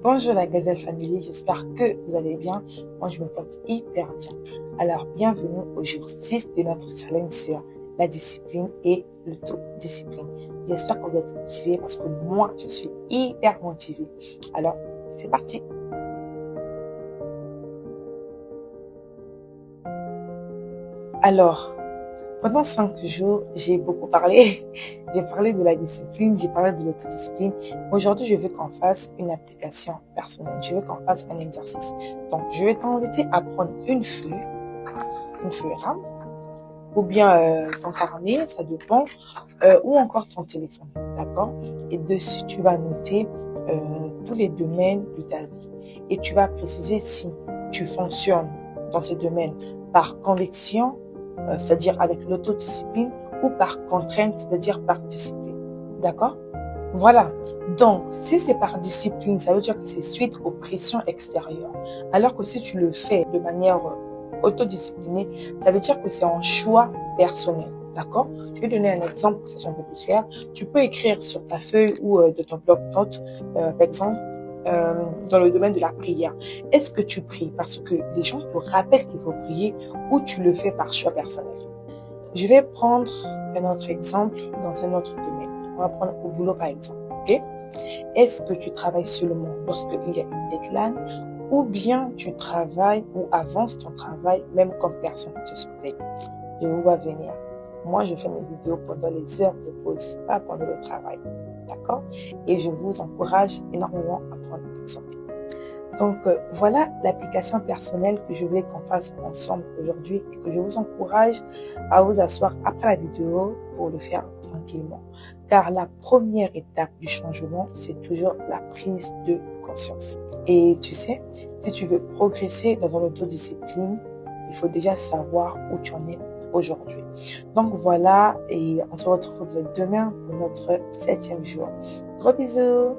Bonjour la Gazelle Family, j'espère que vous allez bien. Moi, je me porte hyper bien. Alors, bienvenue au jour 6 de notre challenge sur la discipline et l'autodiscipline. J'espère que vous êtes motivés parce que moi, je suis hyper motivée. Alors, c'est parti. Alors, pendant 5 jours, j'ai beaucoup parlé. J'ai parlé de la discipline, j'ai parlé de l'autodiscipline. Aujourd'hui, je veux qu'on fasse une application personnelle. Je veux qu'on fasse un exercice. Donc, je vais t'inviter à prendre une feuille là, ou bien ton carnet, ça dépend, ou encore ton téléphone, d'accord? Et dessus, tu vas noter tous les domaines de ta vie. Et tu vas préciser si tu fonctionnes dans ces domaines par conviction, c'est-à-dire avec l'autodiscipline, ou par contrainte, c'est-à-dire par discipline. D'accord? Voilà. Donc, si c'est par discipline, ça veut dire que c'est suite aux pressions extérieures. Alors que si tu le fais de manière autodisciplinée, ça veut dire que c'est un choix personnel. D'accord? Je vais donner un exemple pour que ça soit un peu plus clair. Tu peux écrire sur ta feuille ou de ton bloc-notes, par exemple, dans le domaine de la prière. Est-ce que tu pries parce que les gens te rappellent qu'il faut prier ou tu le fais par choix personnel? Je vais prendre un autre exemple dans un autre domaine. On va prendre au boulot par exemple. Ok? Est-ce que tu travailles seulement lorsqu'il y a une deadline ou bien tu travailles ou avances ton travail même quand personne ne te surveille? Je vous vois venir. Moi, je fais mes vidéos pendant les heures de pause, pas pendant le travail. D'accord? Et je vous encourage énormément à prendre exemple. Donc, voilà l'application personnelle que je voulais qu'on fasse ensemble aujourd'hui et que je vous encourage à vous asseoir après la vidéo pour le faire tranquillement. Car la première étape du changement, c'est toujours la prise de conscience. Et tu sais, si tu veux progresser dans ton autodiscipline, il faut déjà savoir où tu en es aujourd'hui. Donc voilà, et on se retrouve demain pour notre 7e jour. Gros bisous!